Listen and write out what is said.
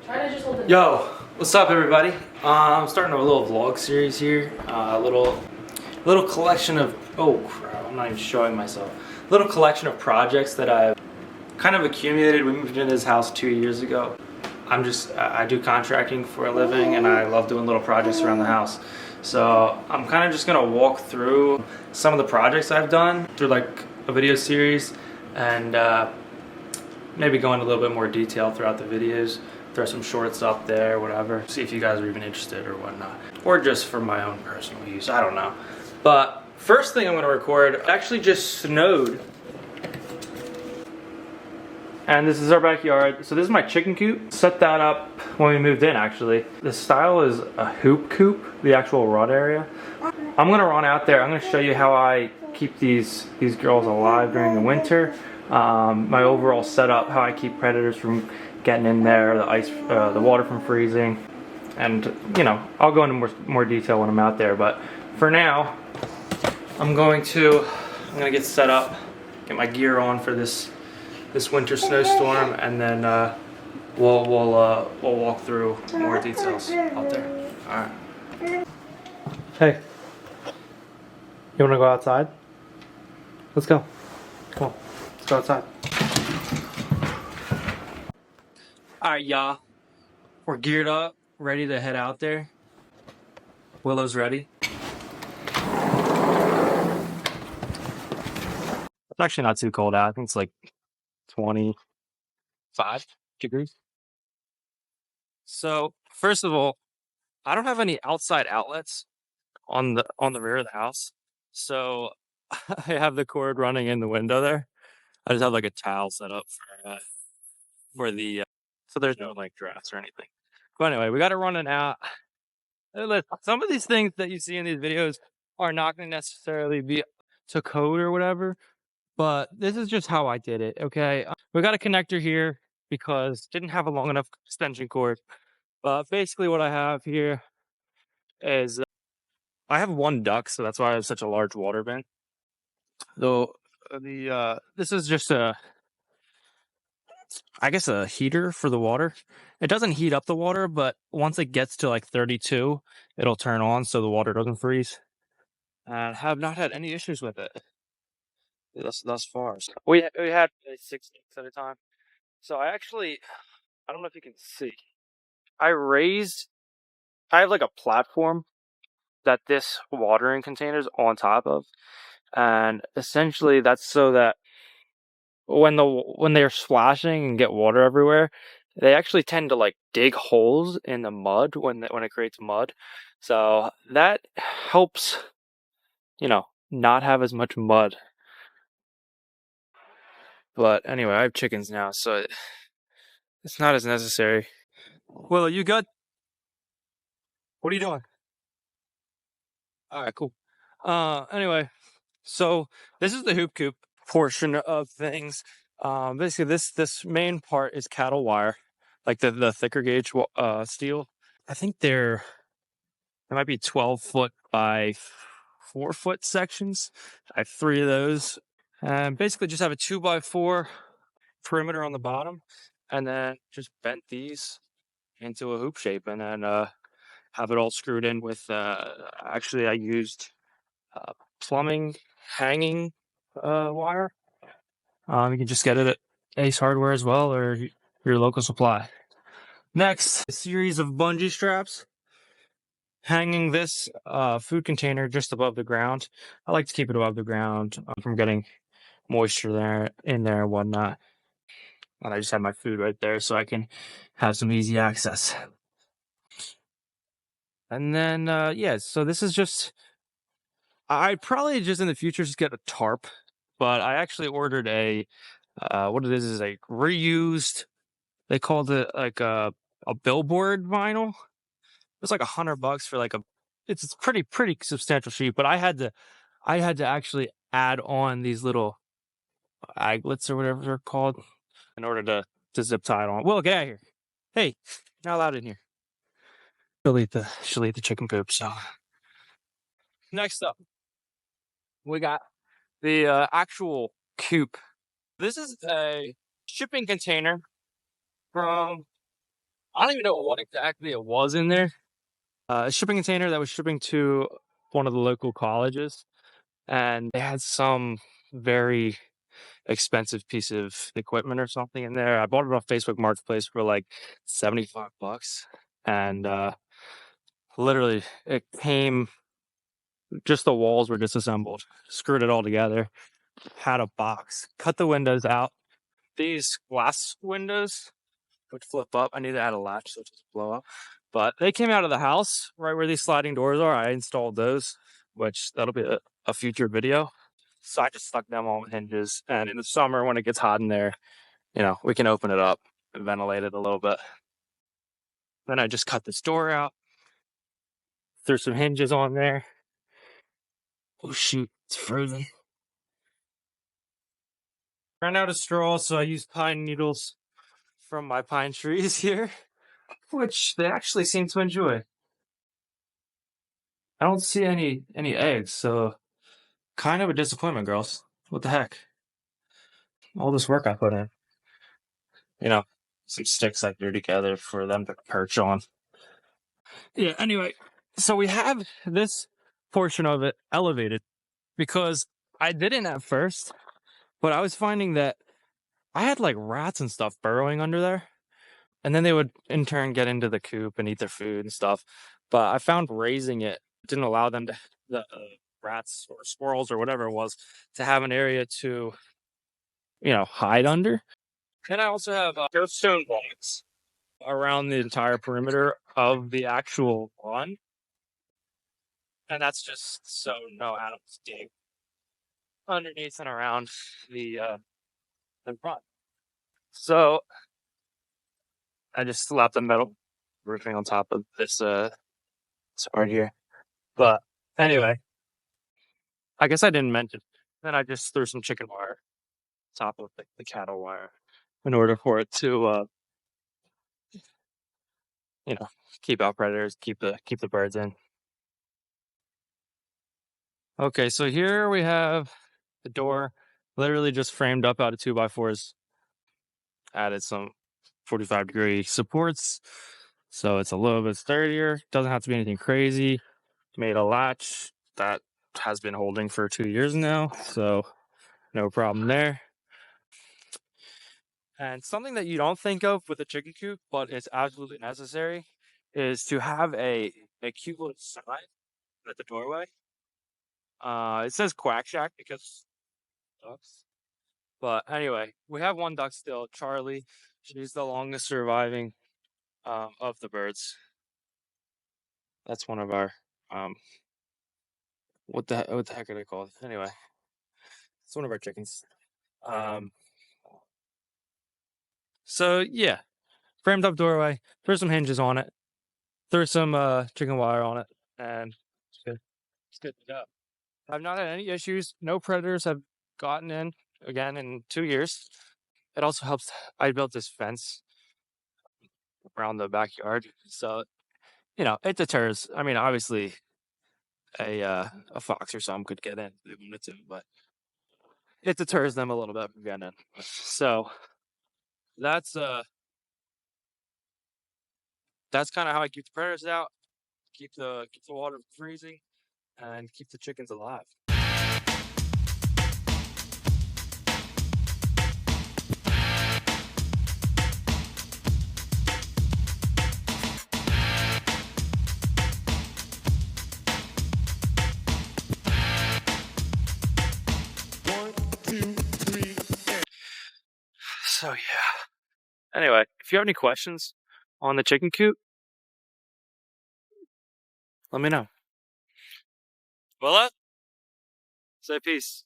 Try to just hold it. Yo, what's up, everybody? I'm starting a little vlog series here. A little collection of I'm not even showing myself. Little collection of projects that I've kind of accumulated. We moved into this house 2 years ago. I do contracting for a living, and I love doing little projects around the house. So I'm kind of just gonna walk through some of the projects I've done through like a video series, and maybe go into a little bit more detail throughout the videos. Throw some shorts up there, whatever. See if you guys are even interested or whatnot. Or just for my own personal use, I don't know. But first thing I'm gonna record, it actually just snowed. And this is our backyard. So this is my chicken coop. Set that up when we moved in, actually. The style is a hoop coop, the actual rut area. I'm gonna run out there. I'm gonna show you how I keep these girls alive during the winter. My overall setup, how I keep predators from getting in there, the water from freezing, and you know, I'll go into more detail when I'm out there. But for now, I'm gonna get set up, get my gear on for this winter snowstorm, and then we'll walk through more details out there. All right. Hey, you wanna go outside? Let's go. Come on, let's go outside. Alright, y'all. We're geared up, ready to head out there. Willow's ready. It's actually not too cold out. I think it's like 25 degrees. So, first of all, I don't have any outside outlets on the rear of the house. So, I have the cord running in the window there. I just have like a towel set up for the so there's no like drafts or anything. But anyway, we got it running out. Some of these things that you see in these videos are not going to necessarily be to code or whatever, but this is just how I did it. Okay, we got a connector here because didn't have a long enough extension cord. But basically, what I have here is I have one duct, so that's why I have such a large water bin. Though this is just I guess a heater for the water. It doesn't heat up the water, but once it gets to like 32, it'll turn on so the water doesn't freeze. And have not had any issues with it thus far. So we had 6 weeks at a time. So I don't know if you can see. I have like a platform that this watering container is on top of, and essentially that's so that when they're splashing and get water everywhere, they actually tend to like dig holes in the mud when it creates mud. So that helps, you know, not have as much mud. But anyway, I have chickens now, so it's not as necessary. Willow, you good? What are you doing? All right, cool. Anyway, so this is the hoop coop portion of things. Basically, this main part is cattle wire, like the thicker gauge steel. I think there might be 12-foot by 4-foot sections. I have 3 of those, and basically just have a 2x4 perimeter on the bottom, and then just bent these into a hoop shape, and then have it all screwed in with. Actually, I used plumbing hanging wire. You can just get it at Ace Hardware as well, or your local supply. Next, a series of bungee straps hanging this food container just above the ground. I like to keep it above the ground from getting moisture in there and whatnot. And I just have my food right there so I can have some easy access. And then, yeah, so this is just, I'd probably just in the future just get a tarp, but I actually ordered what it is a reused, they called it like a billboard vinyl. It's like $100 for like it's pretty substantial sheet, but I had to actually add on these little aglets or whatever they're called in order to zip tie it on. Well, get out of here. Hey, not allowed in here. She'll eat the chicken poop. So next up, we got the actual coop. This is a shipping container from I don't even know what exactly it was in there. A shipping container that was shipping to one of the local colleges, and they had some very expensive piece of equipment or something in there. I bought it off Facebook Marketplace for like $75, and literally it came. Just the walls were disassembled, screwed it all together, had a box, cut the windows out. These glass windows would flip up. I need to add a latch so it doesn't blow up. But they came out of the house right where these sliding doors are. I installed those, which that'll be a future video. So I just stuck them on hinges. And in the summer, when it gets hot in there, we can open it up and ventilate it a little bit. Then I just cut this door out, threw some hinges on there. Oh shoot, it's frozen. Ran out of straw, so I used pine needles from my pine trees here, which they actually seem to enjoy. I don't see any eggs, so kind of a disappointment, girls. What the heck? All this work I put in. You know, some sticks I threw together for them to perch on. Yeah, anyway, so we have this portion of it elevated because I didn't at first, but I was finding that I had like rats and stuff burrowing under there. And then they would in turn get into the coop and eat their food and stuff. But I found raising it didn't allow them to, the rats or squirrels or whatever it was, to have an area to, hide under. And I also have stone blocks around the entire perimeter of the actual lawn. And that's just so no animals dig underneath and around the front. So I just slapped the metal roofing on top of this part here. But anyway, I guess I didn't mention. Then I just threw some chicken wire top of the cattle wire in order for it to, you know, keep out predators, keep the birds in. Okay, so here we have the door, literally just framed up out of 2x4s. Added some 45-degree supports, so it's a little bit sturdier. Doesn't have to be anything crazy. Made a latch that has been holding for 2 years now, so no problem there. And something that you don't think of with a chicken coop, but it's absolutely necessary, is to have a cupola sign at the doorway. It says Quack Shack because ducks. But anyway, we have one duck still, Charlie. She's the longest surviving of the birds. That's one of our what the heck are they called? Anyway, it's one of our chickens. So yeah, framed up doorway. Threw some hinges on it. Threw some chicken wire on it, and it's good. It's good to go. I've not had any issues. No predators have gotten in again in 2 years. It also helps. I built this fence around the backyard, so it deters. I mean, obviously, a fox or something could get in if they wanted to, but it deters them a little bit from getting in. So that's kind of how I keep the predators out, keep the water from freezing, and keep the chickens alive. So yeah. Anyway, if you have any questions on the chicken coop, let me know. Well, say peace.